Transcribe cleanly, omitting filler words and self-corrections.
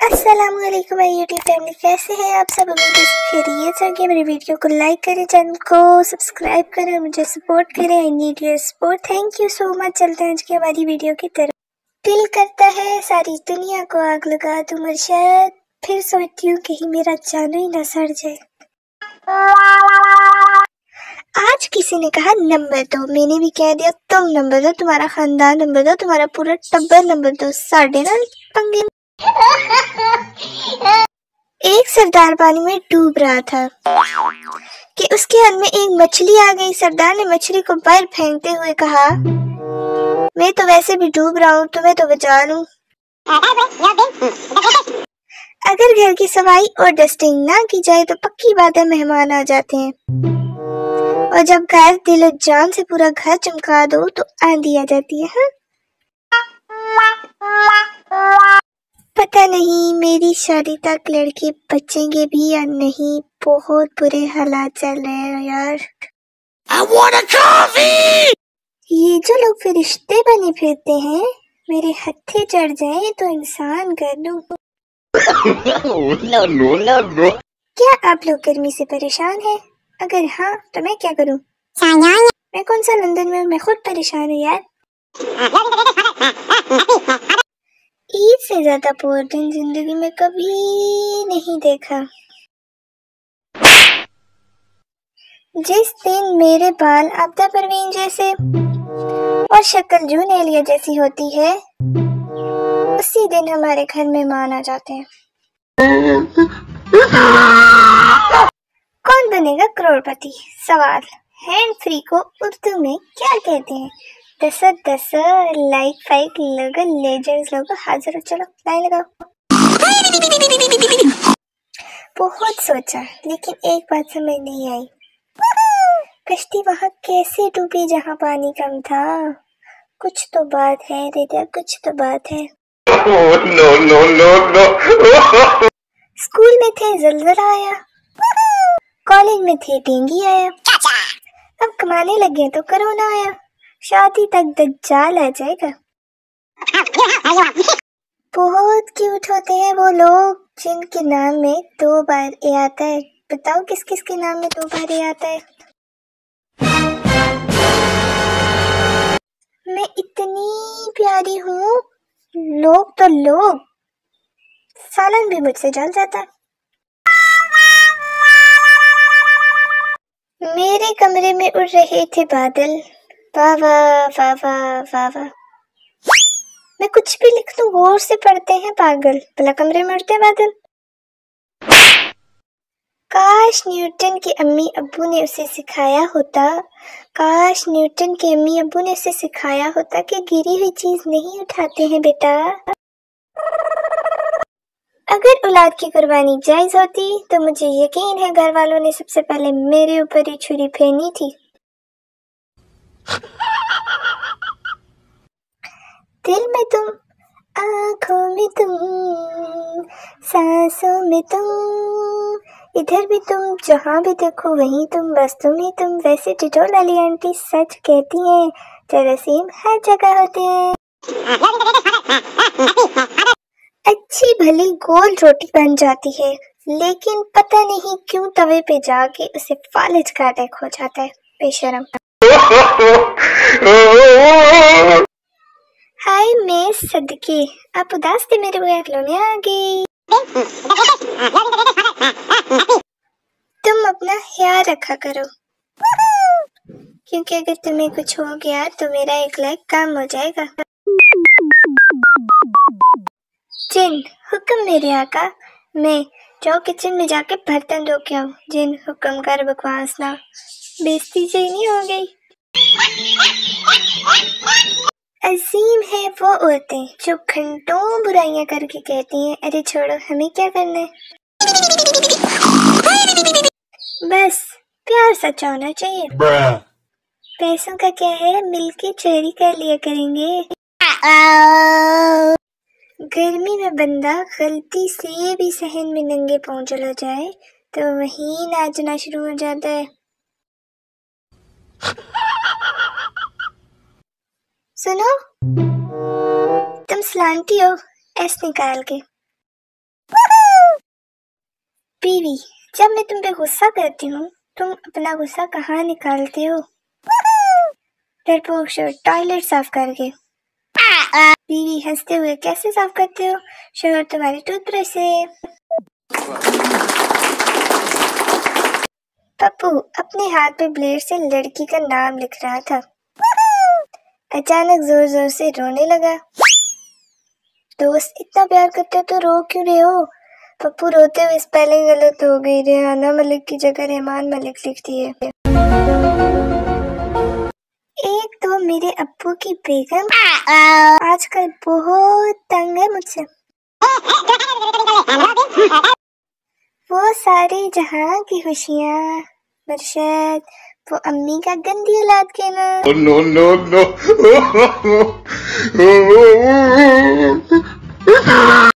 अस्सलाम वालेकुम YouTube family, कैसे हैं आप सब? उम्मीद है खैरियत से होंगे। मेरी वीडियो को लाइक करें, चैनल को सब्सक्राइब करें, मुझे सपोर्ट करें। I need your support. Thank you so much. चलते हैं आज की हमारी वीडियो की तरफ। दिल करता है सारी दुनिया को आग लगा दूं, मगर शायद फिर सोचती हूँ कहीं मेरा जानू ही ना सड़ जाए। आज किसी ने कहा नंबर दो, मैंने भी कह दिया तुम नंबर दो, तुम्हारा खानदान नंबर दो, तुम्हारा पूरा टब्बर नंबर दो। साढ़े ना पंगे। एक सरदार पानी में डूब रहा था कि उसके हाथ में एक मछली आ गई। सरदार ने मछली को बाहर फेंकते हुए कहा, मैं तो वैसे भी डूब रहा हूँ, तुम्हें तो बचा लूं। अगर घर की सफाई और डस्टिंग ना की जाए तो पक्की बात है मेहमान आ जाते हैं, और जब घर दिल और जान से पूरा घर चमका दो तो आंधी आ जाती है। हाँ? पता नहीं मेरी शादी तक लड़के बचेंगे भी या नहीं। बहुत बुरे हालात चल रहे हैं यार। I want a coffee! ये जो लोग फरिश्ते बने फिरते हैं, मेरे हत्थे चढ़ जाएं तो इंसान कर दूं। No. क्या आप लोग गर्मी से परेशान हैं? अगर हाँ तो मैं क्या करूं? मैं कौन सा लंदन में, मैं खुद परेशान हूँ यार। ईद से ज्यादा पुअर दिन जिंदगी में कभी नहीं देखा। जिस दिन मेरे बाल आबिदा परवीन जैसे और शक्ल जून एलिया जैसी होती है, उसी दिन हमारे घर मेहमान आ जाते हैं। कौन बनेगा करोड़पति? सवाल। हैंड फ्री को उर्दू में क्या कहते हैं? दस लाइक फाइक लोगो लेजेंड्स लोगो हाजिर हो, चलो लाइन लगाओ। बहुत सोचा लेकिन एक बात समझ नहीं आई, कश्ती वहाँ कैसे डूबी जहाँ पानी कम था? कुछ तो बात है रेडिया, कुछ तो बात है। No. स्कूल में थे ज़लज़ला आया, कॉलेज में थे डेंगू आया, अब कमाने लगे तो कोरोना आया, शादी तक दज्जाल आ जाएगा। बहुत क्यूट होते हैं वो लोग जिनके नाम में 2 बार ए आता है। बताओ किस किस के नाम में 2 बार ए आता है? मैं इतनी प्यारी हूँ, लोग तो लोग, सालन भी मुझसे जल जाता है। मेरे कमरे में उड़ रहे थे बादल, वाह वाह वाह वाह वाह वाह। मैं कुछ भी लिख दूं गौर से पढ़ते हैं पागल, भला कमरे में उड़ते बादल। काश न्यूटन के अम्मी अब्बू ने उसे सिखाया होता, काश न्यूटन के अम्मी अब्बू ने उसे सिखाया होता कि गिरी हुई चीज नहीं उठाते हैं बेटा। अगर औलाद की कुर्बानी जायज होती तो मुझे यकीन है घर वालों ने सबसे पहले मेरे ऊपर ही छुरी फेरनी थी। दिल में तुम, आँखों में तुम, सांसों में तुम, इधर भी तुम, जहाँ भी देखो वहीं तुम, बस तुम ही तुम। वैसे टिटोल वाली आंटी सच कहती हैं, जरासीम हर जगह होते हैं। अच्छी भली गोल रोटी बन जाती है, लेकिन पता नहीं क्यों तवे पे जाके उसे फालिज का अटैक हो जाता है। बेशरम। हाय मैं सदके, आप उदास थे मेरे बगैर लोने आ गई। तुम अपना ख्याल रखा करो, क्योंकि अगर तुम्हें कुछ हो गया तो मेरा एक लेग काम हो जाएगा। जिन हुक्म मेरे आका, मैं जाओ किचन में जाके बर्तन धो के आओ। जिन हुक्म कर, बकवास ना, बेइज्जती से नहीं हो गई। अजीम है वो औरतें जो घंटों बुराइयां करके कहती हैं, अरे छोड़ो हमें क्या करना है। बस प्यार सच्चा होना चाहिए। पैसों का क्या है, मिलके चोरी कर लिया करेंगे। गर्मी में बंदा गलती से भी सहन में नंगे पांव चला जाए तो वहीं नाचना शुरू हो जाता है। सुनो, तुम सलामती हो, एस निकाल के। बीवी, जब मैं तुम पे गुस्सा करती हूँ तुम अपना गुस्सा कहाँ निकालते हो? डरपोक शोर, टॉयलेट साफ करके। बीवी हंसते हुए, कैसे साफ करते हो? शोर, तुम्हारे टूथब्रश से। पप्पू अपने हाथ पे ब्लेड से लड़की का नाम लिख रहा था। अचानक जोर जोर से रोने लगा। दोस्त, इतना प्यार करते हो तो रो क्यों रहे हो? पप्पू रोते हुए, स्पेलिंग गलत हो गई, रेहाना मलिक की जगह रहमान मलिक लिख दिए। एक तो मेरे अब्बू की बेगम आजकल बहुत तंग है मुझसे। वो सारे जहां की खुशियाँ बरसात, वो अम्मी का गंदी औलाद कहना। No no no